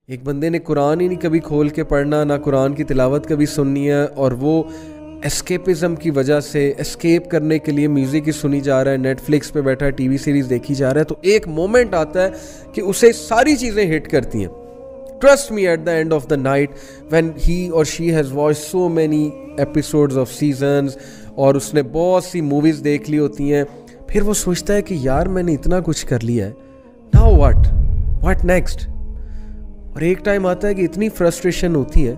एक बंदे ने कुरान ही नहीं कभी खोल के पढ़ना, ना कुरान की तिलावत कभी सुननी है, और वो एस्केपिज्म की वजह से एस्केप करने के लिए म्यूज़िक ही सुनी जा रहा है, नेटफ्लिक्स पे बैठा है, टीवी सीरीज़ देखी जा रहा है, तो एक मोमेंट आता है कि उसे सारी चीज़ें हिट करती हैं. Trust me, at the end of the night, when he or she has watched so many episodes of seasons और उसने बहुत सी मूवीज़ देख ली होती हैं, फिर वो सोचता है कि यार मैंने इतना कुछ कर लिया है, now what next? और एक टाइम आता है कि इतनी फ्रस्ट्रेशन होती है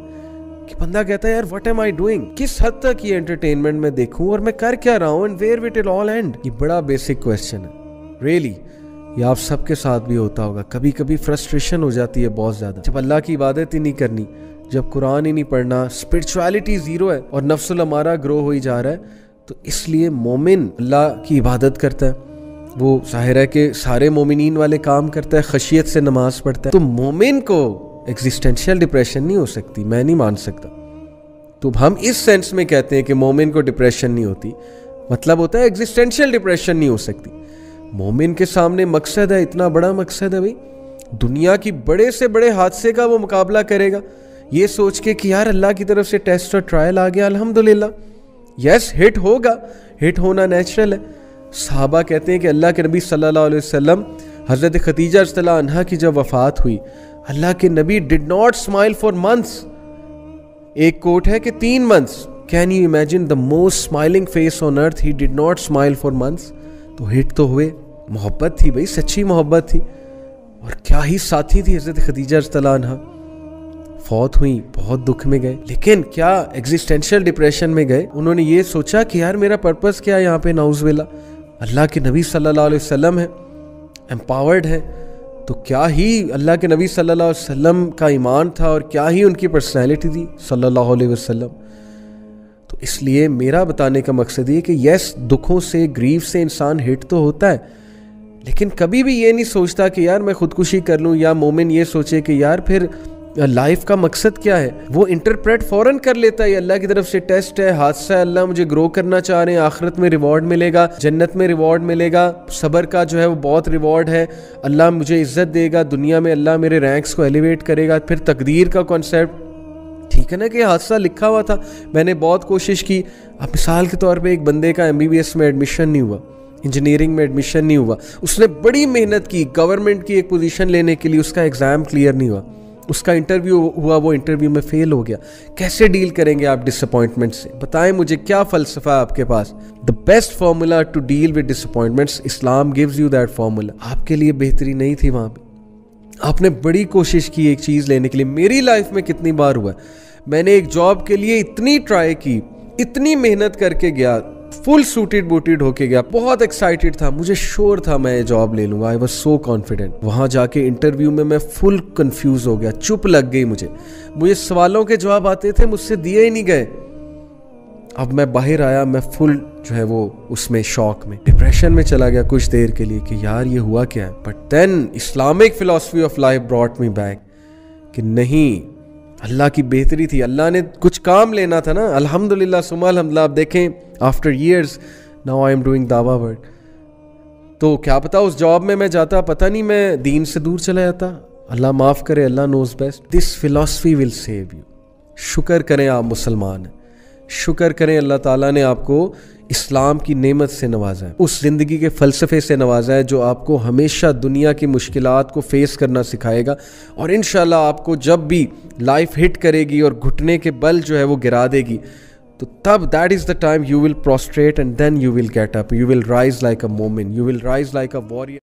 कि बंदा कहता है यार what am I doing? किस हद तक ये एंटरटेनमेंट में देखूं और मैं कर क्या रहा हूं, and where will it all end? ये बड़ा बेसिक क्वेश्चन है, रियली. ये आप सबके साथ भी होता होगा. कभी कभी फ्रस्ट्रेशन हो जाती है बहुत ज़्यादा, जब अल्लाह की इबादत ही नहीं करनी, जब कुरान ही नहीं पढ़ना, स्पिरिचुअलिटी ज़ीरो है और नफ्सुल अमारा ग्रो हो ही जा रहा है. तो इसलिए मोमिन अल्लाह की इबादत करता है, वो ज़ाहिर है कि सारे मोमिनीन वाले काम करता है, खशियत से नमाज पढ़ता है. तो मोमिन को एग्जिस्टेंशियल डिप्रेशन नहीं हो सकती, मैं नहीं मान सकता. तो हम इस सेंस में कहते हैं कि मोमिन को डिप्रेशन नहीं होती, मतलब होता है एग्जिस्टेंशियल डिप्रेशन नहीं हो सकती. मोमिन के सामने मकसद है, इतना बड़ा मकसद है भाई, दुनिया की बड़े से बड़े हादसे का वो मुकाबला करेगा ये सोच के कि यार अल्लाह की तरफ से टेस्ट और ट्रायल आ गया, अल्हम्दुलिल्लाह. यस, हिट होगा, हिट होना नेचुरल है. सहाबा कहते हैं कि अल्लाह के नबी सल्लल्लाहु अलैहि वसल्लम, हज़रत खदीजा रज़ियल्लाहु अन्हा की जब वफ़ात हुई, अल्लाह के नबी did not smile for months. एक कोट है कि 3 months. Can you imagine the most smiling face on earth, he did not smile for months. तो हिट तो हुए, मोहब्बत थी भाई, सच्ची मोहब्बत थी. और क्या ही साथी थी हज़रत खदीजा रज़ियल्लाहु अन्हा. फौत हुई, बहुत दुख में गए, लेकिन क्या एग्जिस्टेंशियल डिप्रेशन में गए. उन्होंने ये सोचा कि यार मेरा पर्पस क्या है यहाँ पे, नाउज़ुबिल्लाह. अल्लाह के नबी सल्लल्लाहु अलैहि वसल्लम है, एम्पावर्ड है, तो क्या ही अल्लाह के नबी सल्लल्लाहु अलैहि वसल्लम का ईमान था और क्या ही उनकी पर्सनैलिटी थी सल्लल्लाहु अलैहि वसल्लम. तो इसलिए मेरा बताने का मकसद ये कि यस, दुखों से, ग्रीफ से इंसान हिट तो होता है, लेकिन कभी भी ये नहीं सोचता कि यार मैं खुदकुशी कर लूँ, या मोमिन ये सोचे कि यार फिर लाइफ का मकसद क्या है. वो इंटरप्रेट फ़ौरन कर लेता है, अल्लाह की तरफ से टेस्ट है, हादसा है, अल्लाह मुझे ग्रो करना चाह रहे हैं, आखिरत में रिवॉर्ड मिलेगा, जन्नत में रिवॉर्ड मिलेगा, सब्र का जो है वो बहुत रिवॉर्ड है, अल्लाह मुझे इज़्ज़त देगा दुनिया में, अल्लाह मेरे रैंक्स को एलिवेट करेगा. फिर तकदीर का कॉन्सेप्ट, ठीक है ना कि हादसा लिखा हुआ था, मैंने बहुत कोशिश की. अब मिसाल के तौर पे एक बंदे का MBBS में एडमिशन नहीं हुआ, इंजीनियरिंग में एडमिशन नहीं हुआ, उसने बड़ी मेहनत की गवर्नमेंट की एक पोजीशन लेने के लिए, उसका एग्ज़ाम क्लियर नहीं हुआ, उसका इंटरव्यू हुआ, वो इंटरव्यू में फेल हो गया. कैसे डील करेंगे आप डिसअपॉइंटमेंट से? बताएं मुझे, क्या फ़लसफ़ा है आपके पास? The best formula to deal with disappointments, Islam gives you that formula. आपके लिए बेहतरी नहीं थी वहाँ पे, आपने बड़ी कोशिश की एक चीज़ लेने के लिए. मेरी लाइफ में कितनी बार हुआ, मैंने एक जॉब के लिए इतनी ट्राई की, इतनी मेहनत करके गया, फुल सूटेड बूटेड होके गया, बहुत एक्साइटेड था, मुझे श्योर था मैं ये जॉब ले लूँगा, आई वॉज सो कॉन्फिडेंट. वहाँ जाके इंटरव्यू में मैं फुल कंफ्यूज हो गया, चुप लग गई मुझे सवालों के जवाब आते थे, मुझसे दिए ही नहीं गए. अब मैं बाहर आया, मैं फुल जो है वो उसमें शॉक में, डिप्रेशन में चला गया कुछ देर के लिए कि यार ये हुआ क्या है. But then Islamic philosophy of life brought me back कि नहीं, अल्लाह की बेहतरी थी, अल्लाह ने कुछ काम लेना था ना. अल्हम्दुलिल्लाह सुम्मा अल्हम्दुलिल्लाह. आप देखें, after years now I am doing दावा वर्क. तो क्या पता उस जॉब में मैं जाता, पता नहीं मैं दीन से दूर चला जाता. अल्लाह माफ़ करे, Allah knows best. This philosophy will save you. शुक्र करें आप मुसलमान हैं, शुक्र करें अल्लाह ताला ने आपको इस्लाम की नेमत से नवाजा है, उस ज़िंदगी के फ़लसफ़े से नवाजा है जो आपको हमेशा दुनिया की मुश्किलात को फ़ेस करना सिखाएगा. और इंशाल्लाह आपको जब भी लाइफ हिट करेगी और घुटने के बल जो है वो गिरा देगी, तो तब that is the time you will prostrate and then you will get up, you will rise like a मोमिन, you will rise like a warrior.